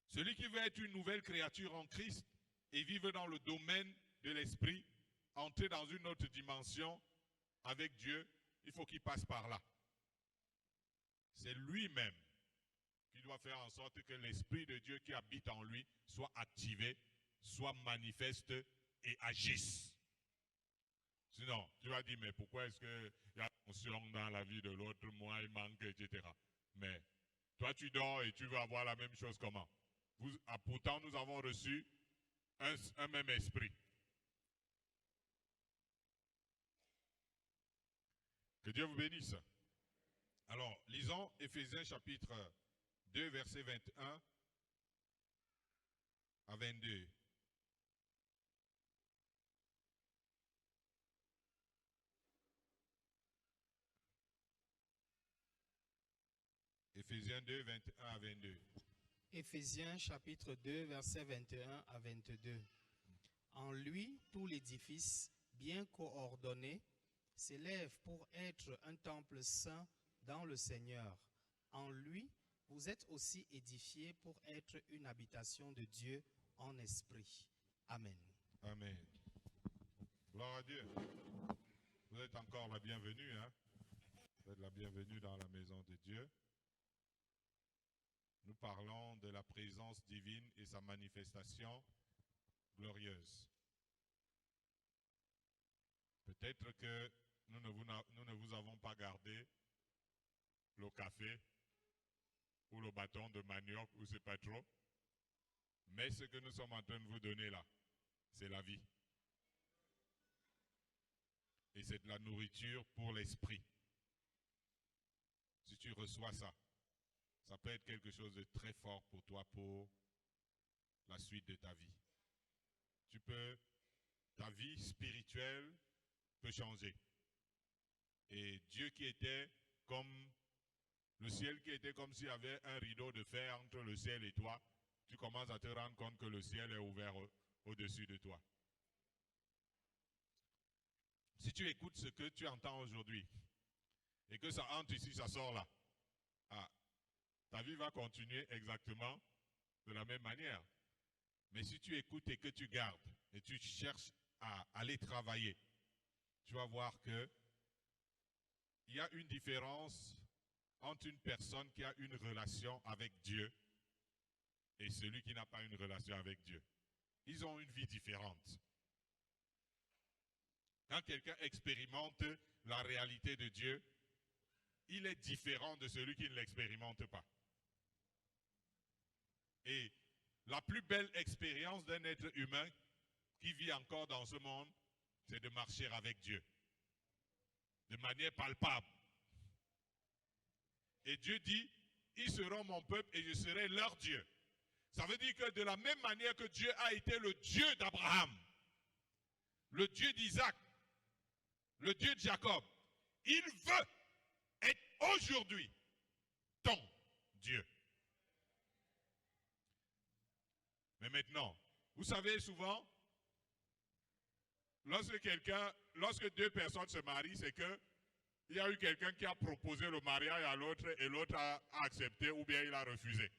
Celui qui veut être une nouvelle créature en Christ et vivre dans le domaine de l'Esprit, entrer dans une autre dimension avec Dieu, il faut qu'il passe par là. C'est lui-même qui doit faire en sorte que l'Esprit de Dieu qui habite en lui soit activé, soit manifeste et agisse. Sinon, tu vas dire, mais pourquoi est-ce qu'il y a tension dans la vie de l'autre, moi il manque, etc. Mais toi tu dors et tu veux avoir la même chose comment? Pourtant nous avons reçu un même esprit. Que Dieu vous bénisse. Alors, lisons Éphésiens chapitre 2, versets 21 à 22. Éphésiens 2, 21 à 22. Éphésiens chapitre 2, versets 21 à 22. En lui, tout l'édifice, bien coordonné, s'élève pour être un temple saint dans le Seigneur. En lui, vous êtes aussi édifiés pour être une habitation de Dieu en esprit. Amen. Amen. Gloire à Dieu. Vous êtes encore la bienvenue. Hein? Faites la bienvenue dans la maison de Dieu. Nous parlons de la présence divine et sa manifestation glorieuse. Peut-être que nous ne vous avons pas gardé le café ou le bâton de manioc ou c'est pas trop. Mais ce que nous sommes en train de vous donner là, c'est la vie. Et c'est de la nourriture pour l'esprit. Si tu reçois ça, ça peut être quelque chose de très fort pour toi pour la suite de ta vie. Ta vie spirituelle peut changer. Et Dieu qui était comme le ciel qui était comme s'il y avait un rideau de fer entre le ciel et toi, tu commences à te rendre compte que le ciel est ouvert au-dessus de toi. Si tu écoutes ce que tu entends aujourd'hui et que ça entre ici, ça sort là, ta vie va continuer exactement de la même manière. Mais si tu écoutes et que tu gardes et tu cherches à aller travailler, tu vas voir que il y a une différence entre une personne qui a une relation avec Dieu et celui qui n'a pas une relation avec Dieu. Ils ont une vie différente. Quand quelqu'un expérimente la réalité de Dieu, il est différent de celui qui ne l'expérimente pas. Et la plus belle expérience d'un être humain qui vit encore dans ce monde, c'est de marcher avec Dieu, de manière palpable. Et Dieu dit, ils seront mon peuple et je serai leur Dieu. Ça veut dire que de la même manière que Dieu a été le Dieu d'Abraham, le Dieu d'Isaac, le Dieu de Jacob, il veut être aujourd'hui ton Dieu. Mais maintenant, vous savez souvent, lorsque deux personnes se marient, c'est que il y a eu quelqu'un qui a proposé le mariage à l'autre et l'autre a accepté ou bien il a refusé.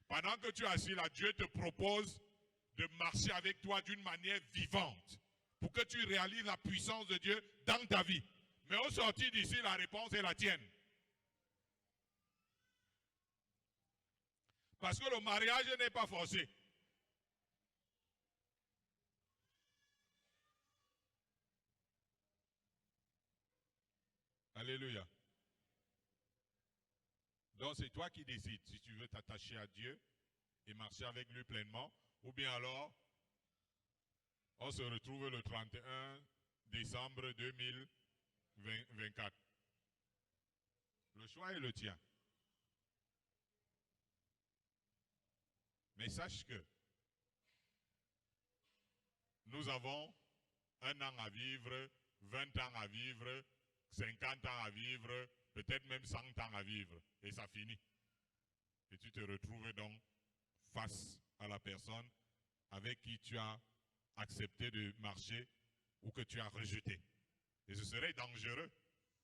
Pendant que tu es assis là, Dieu te propose de marcher avec toi d'une manière vivante pour que tu réalises la puissance de Dieu dans ta vie. Mais au sortir d'ici, la réponse est la tienne. Parce que le mariage n'est pas forcé. Alléluia. Donc c'est toi qui décides si tu veux t'attacher à Dieu et marcher avec lui pleinement, ou bien alors on se retrouve le 31 décembre 2024. Le choix est le tien. Mais sache que nous avons 1 an à vivre, 20 ans à vivre, 50 ans à vivre, peut-être même 100 ans à vivre, et ça finit. Et tu te retrouves donc face à la personne avec qui tu as accepté de marcher ou que tu as rejeté. Et ce serait dangereux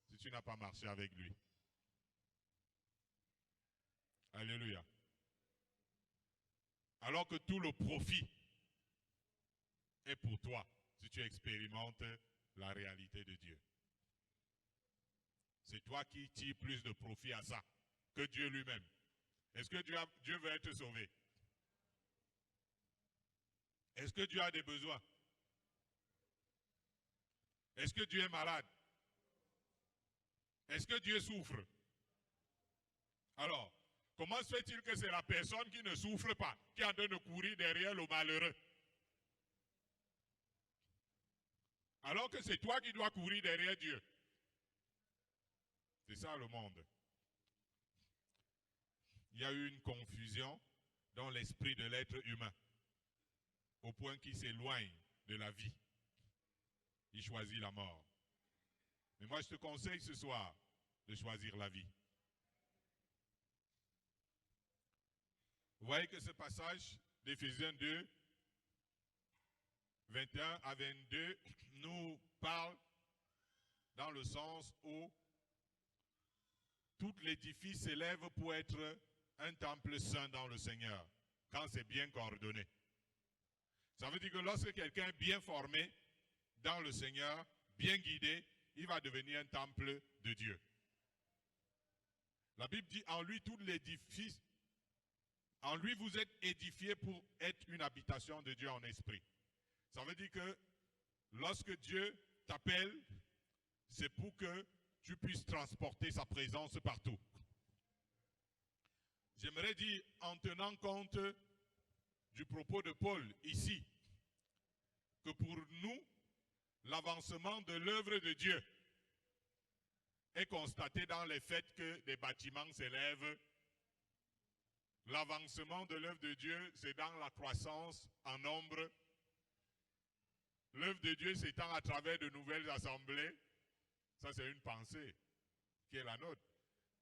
si tu n'as pas marché avec lui. Alléluia. Alors que tout le profit est pour toi si tu expérimentes la réalité de Dieu. C'est toi qui tires plus de profit à ça que Dieu lui-même. Est-ce que Dieu veut être sauvé? Est-ce que Dieu a des besoins? Est-ce que Dieu est malade? Est-ce que Dieu souffre? Alors, comment se fait-il que c'est la personne qui ne souffre pas, qui est en train de courir derrière le malheureux? Alors que c'est toi qui dois courir derrière Dieu. C'est ça le monde. Il y a eu une confusion dans l'esprit de l'être humain, au point qu'il s'éloigne de la vie. Il choisit la mort. Mais moi, je te conseille ce soir de choisir la vie. Vous voyez que ce passage d'Éphésiens 2, 21 à 22, nous parle dans le sens où tout l'édifice s'élève pour être un temple saint dans le Seigneur, quand c'est bien coordonné. Ça veut dire que lorsque quelqu'un est bien formé dans le Seigneur, bien guidé, il va devenir un temple de Dieu. La Bible dit, en lui, tout l'édifice, en lui, vous êtes édifiés pour être une habitation de Dieu en esprit. Ça veut dire que lorsque Dieu t'appelle, c'est pour que tu puisses transporter sa présence partout. J'aimerais dire, en tenant compte du propos de Paul ici, que pour nous, l'avancement de l'œuvre de Dieu est constaté dans les faits que des bâtiments s'élèvent. L'avancement de l'œuvre de Dieu, c'est dans la croissance en nombre. L'œuvre de Dieu s'étend à travers de nouvelles assemblées. Ça, c'est une pensée qui est la nôtre.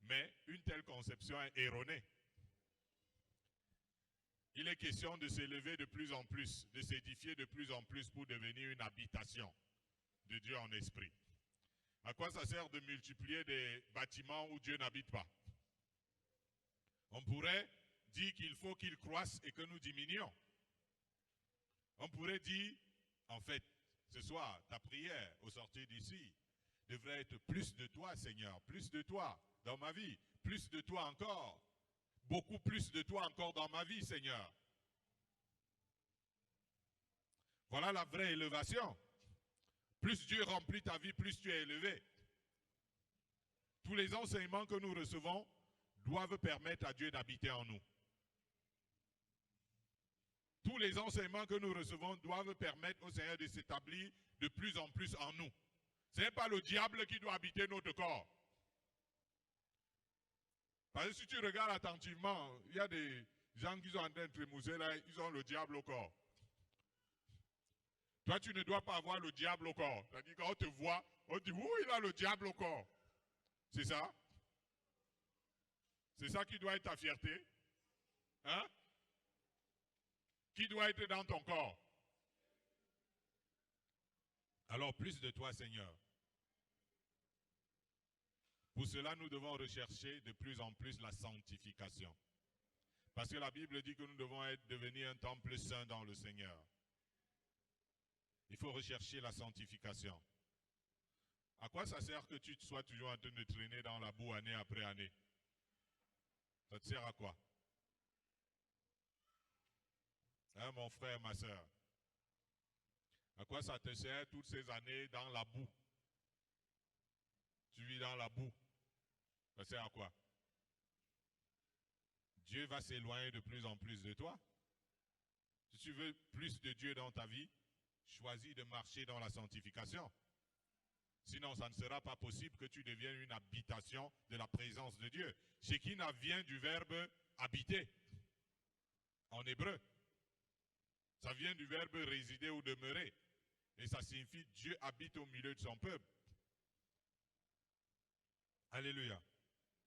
Mais une telle conception est erronée. Il est question de s'élever de plus en plus, de s'édifier de plus en plus pour devenir une habitation de Dieu en esprit. À quoi ça sert de multiplier des bâtiments où Dieu n'habite pas? On pourrait dire qu'il faut qu'il croisse et que nous diminuions. On pourrait dire, en fait, ce soir, ta prière au sortir d'ici devrait être plus de toi, Seigneur, plus de toi dans ma vie, plus de toi encore, beaucoup plus de toi encore dans ma vie, Seigneur. Voilà la vraie élévation. Plus Dieu remplit ta vie, plus tu es élevé. Tous les enseignements que nous recevons doivent permettre à Dieu d'habiter en nous. Tous les enseignements que nous recevons doivent permettre au Seigneur de s'établir de plus en plus en nous. Ce n'est pas le diable qui doit habiter notre corps. Parce que si tu regardes attentivement, il y a des gens qui sont en train de trémousser là, ils ont le diable au corps. Toi, tu ne dois pas avoir le diable au corps. C'est-à-dire quand on te voit, on dit, oui, il a le diable au corps. C'est ça? C'est ça qui doit être ta fierté? Hein? Qui doit être dans ton corps? Alors, plus de toi, Seigneur. Pour cela, nous devons rechercher de plus en plus la sanctification. Parce que la Bible dit que nous devons devenir un temple saint dans le Seigneur. Il faut rechercher la sanctification. À quoi ça sert que tu sois toujours en train de traîner dans la boue année après année? Ça te sert à quoi? Hein, mon frère, ma soeur? À quoi ça te sert toutes ces années dans la boue? Tu vis dans la boue. Ça sert à quoi? Dieu va s'éloigner de plus en plus de toi. Si tu veux plus de Dieu dans ta vie, choisis de marcher dans la sanctification. Sinon, ça ne sera pas possible que tu deviennes une habitation de la présence de Dieu. Shekinah vient du verbe habiter en hébreu. Ça vient du verbe résider ou demeurer. Et ça signifie Dieu habite au milieu de son peuple. Alléluia.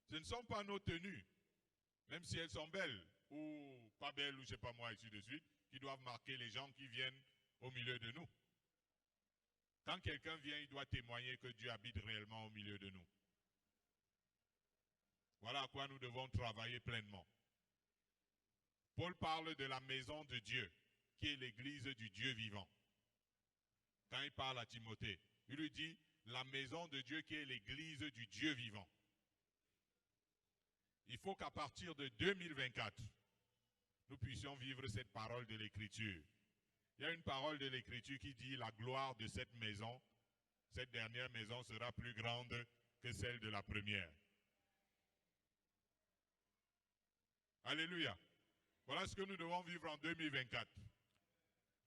Ce ne sont pas nos tenues, même si elles sont belles ou pas belles ou je ne sais pas moi, ainsi de suite, qui doivent marquer les gens qui viennent au milieu de nous. Quand quelqu'un vient, il doit témoigner que Dieu habite réellement au milieu de nous. Voilà à quoi nous devons travailler pleinement. Paul parle de la maison de Dieu, qui est l'église du Dieu vivant. Quand il parle à Timothée, il lui dit la maison de Dieu qui est l'église du Dieu vivant. Il faut qu'à partir de 2024, nous puissions vivre cette parole de l'Écriture. Il y a une parole de l'Écriture qui dit la gloire de cette maison, cette dernière maison sera plus grande que celle de la première. Alléluia. Voilà ce que nous devons vivre en 2024.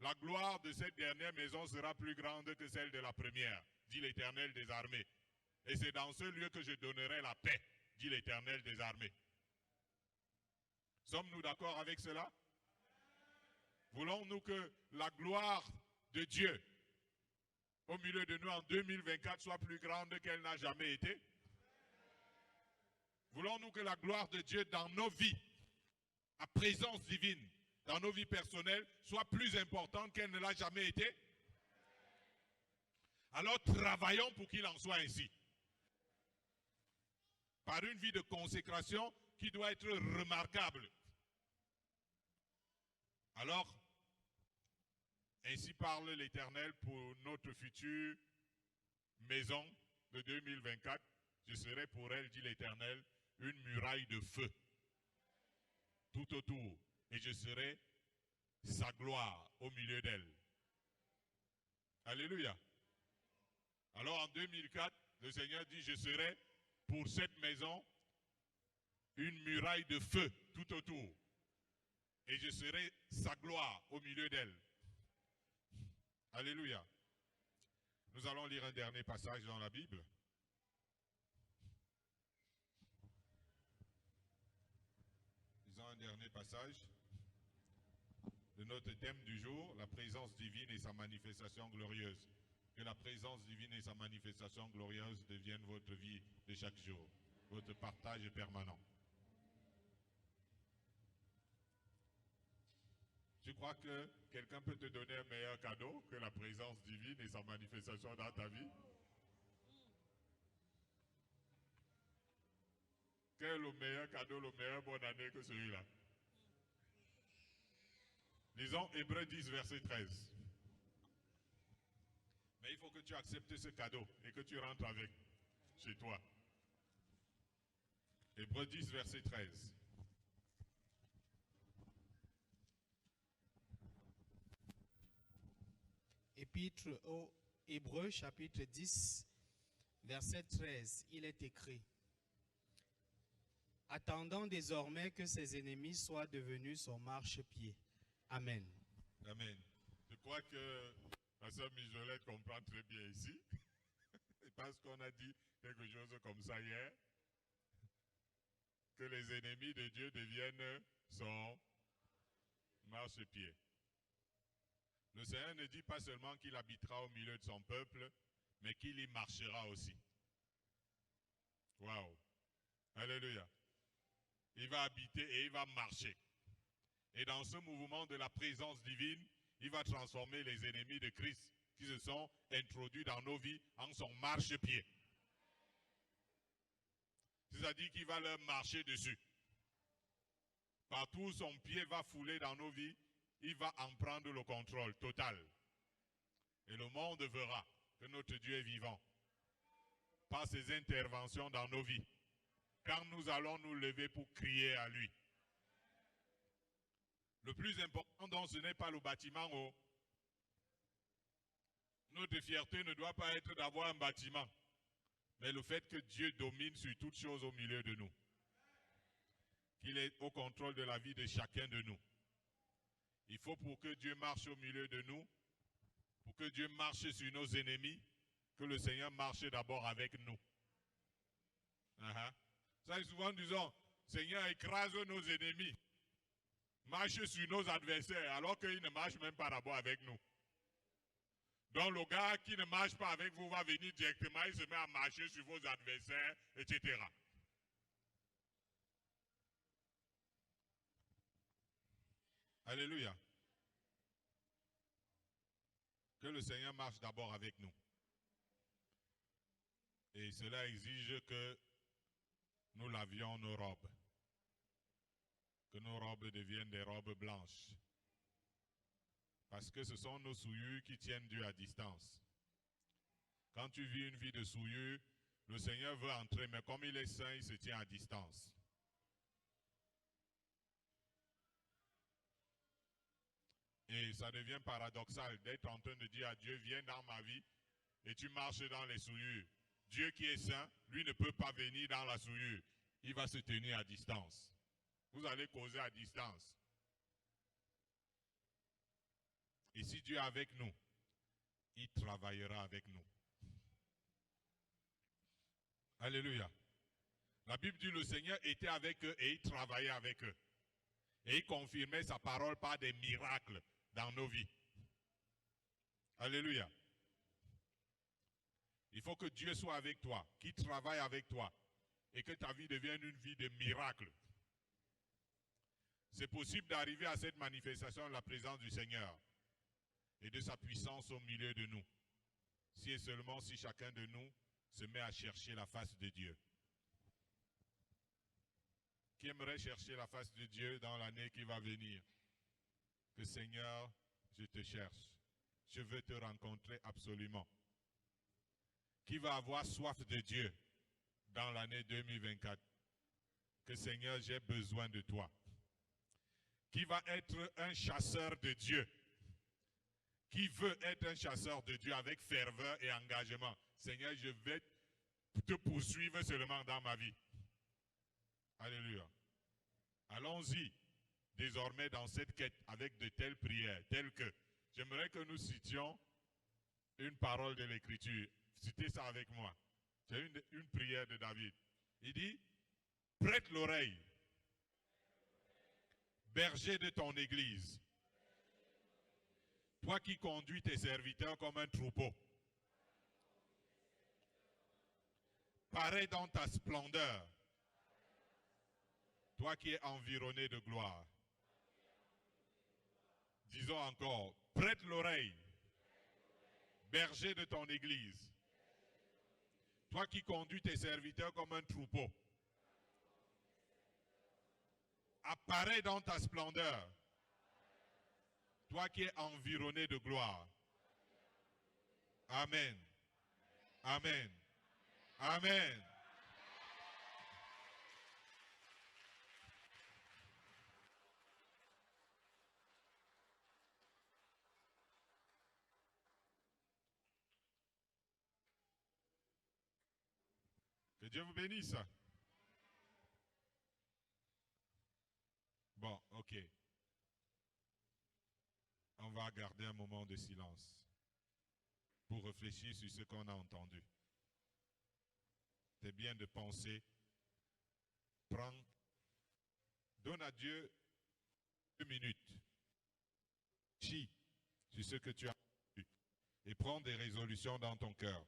La gloire de cette dernière maison sera plus grande que celle de la première, dit l'Éternel des armées. Et c'est dans ce lieu que je donnerai la paix, dit l'Éternel des armées. Sommes-nous d'accord avec cela? Voulons-nous que la gloire de Dieu au milieu de nous en 2024 soit plus grande qu'elle n'a jamais été? Voulons-nous que la gloire de Dieu dans nos vies, à présence divine, dans nos vies personnelles, soit plus importante qu'elle ne l'a jamais été? Alors travaillons pour qu'il en soit ainsi. Par une vie de consécration qui doit être remarquable. Alors, ainsi parle l'Éternel pour notre future maison de 2024. Je serai pour elle, dit l'Éternel, une muraille de feu tout autour. Et je serai sa gloire au milieu d'elle. Alléluia. Alors en 2004, le Seigneur dit, je serai pour cette maison une muraille de feu tout autour. Et je serai sa gloire au milieu d'elle. Alléluia. Nous allons lire un dernier passage dans la Bible. Lisons un dernier passage de notre thème du jour, la présence divine et sa manifestation glorieuse. Que la présence divine et sa manifestation glorieuse deviennent votre vie de chaque jour, votre partage permanent. Tu crois que quelqu'un peut te donner un meilleur cadeau que la présence divine et sa manifestation dans ta vie? Quel est le meilleur cadeau, le meilleur bonne année que celui-là? Lisons Hébreux 10, verset 13. Mais il faut que tu acceptes ce cadeau et que tu rentres avec chez toi. Hébreux 10, verset 13. Épître aux Hébreux, chapitre 10, verset 13, il est écrit: « Attendant désormais que ses ennemis soient devenus son marchepied. » Amen. Amen. Je crois que la sœur Mijolette comprend très bien ici. Parce qu'on a dit quelque chose comme ça hier. Que les ennemis de Dieu deviennent son marchepied. Le Seigneur ne dit pas seulement qu'il habitera au milieu de son peuple, mais qu'il y marchera aussi. Waouh! Alléluia! Il va habiter et il va marcher. Et dans ce mouvement de la présence divine, il va transformer les ennemis de Christ qui se sont introduits dans nos vies en son marchepied. C'est-à-dire qu'il va leur marcher dessus. Partout où son pied va fouler dans nos vies, il va en prendre le contrôle total. Et le monde verra que notre Dieu est vivant par ses interventions dans nos vies. Quand nous allons nous lever pour crier à lui. Le plus important, donc, ce n'est pas le bâtiment. Notre fierté ne doit pas être d'avoir un bâtiment, mais le fait que Dieu domine sur toutes choses au milieu de nous. Qu'il est au contrôle de la vie de chacun de nous. Il faut pour que Dieu marche au milieu de nous, pour que Dieu marche sur nos ennemis, que le Seigneur marche d'abord avec nous. Ça, souvent disons, Seigneur, écrase nos ennemis. Marche sur nos adversaires, alors qu'ils ne marchent même pas d'abord avec nous. Donc le gars qui ne marche pas avec vous va venir directement, il se met à marcher sur vos adversaires, etc. Alléluia. Que le Seigneur marche d'abord avec nous. Et cela exige que nous lavions nos robes. Que nos robes deviennent des robes blanches. Parce que ce sont nos souillures qui tiennent Dieu à distance. Quand tu vis une vie de souillure, le Seigneur veut entrer, mais comme il est saint, il se tient à distance. Et ça devient paradoxal d'être en train de dire à Dieu, viens dans ma vie, et tu marches dans les souillures. Dieu qui est saint, lui ne peut pas venir dans la souillure. Il va se tenir à distance. Vous allez causer à distance. Et si Dieu est avec nous, il travaillera avec nous. Alléluia. La Bible dit le Seigneur était avec eux et il travaillait avec eux. Et il confirmait sa parole par des miracles dans nos vies. Alléluia. Il faut que Dieu soit avec toi, qu'il travaille avec toi et que ta vie devienne une vie de miracles. C'est possible d'arriver à cette manifestation de la présence du Seigneur et de sa puissance au milieu de nous. Si et seulement si chacun de nous se met à chercher la face de Dieu. Qui aimerait chercher la face de Dieu dans l'année qui va venir? Que Seigneur, je te cherche. Je veux te rencontrer absolument. Qui va avoir soif de Dieu dans l'année 2024? que Seigneur, j'ai besoin de toi. Qui va être un chasseur de Dieu. Qui veut être un chasseur de Dieu avec ferveur et engagement. Seigneur, je vais te poursuivre seulement dans ma vie. Alléluia. Allons-y désormais dans cette quête avec de telles prières, telles que, j'aimerais que nous citions une parole de l'Écriture. Citez ça avec moi. C'est une prière de David. Il dit, prête l'oreille, berger de ton église, toi qui conduis tes serviteurs comme un troupeau. Parais dans ta splendeur, toi qui es environné de gloire. Disons encore, prête l'oreille, berger de ton église, toi qui conduis tes serviteurs comme un troupeau. Apparais dans ta splendeur, toi qui es environné de gloire. Amen. Amen. Amen. Que Dieu vous bénisse. Bon, ok. On va garder un moment de silence pour réfléchir sur ce qu'on a entendu. C'est bien de penser, donne à Dieu 2 minutes. Chie sur ce que tu as entendu et prends des résolutions dans ton cœur.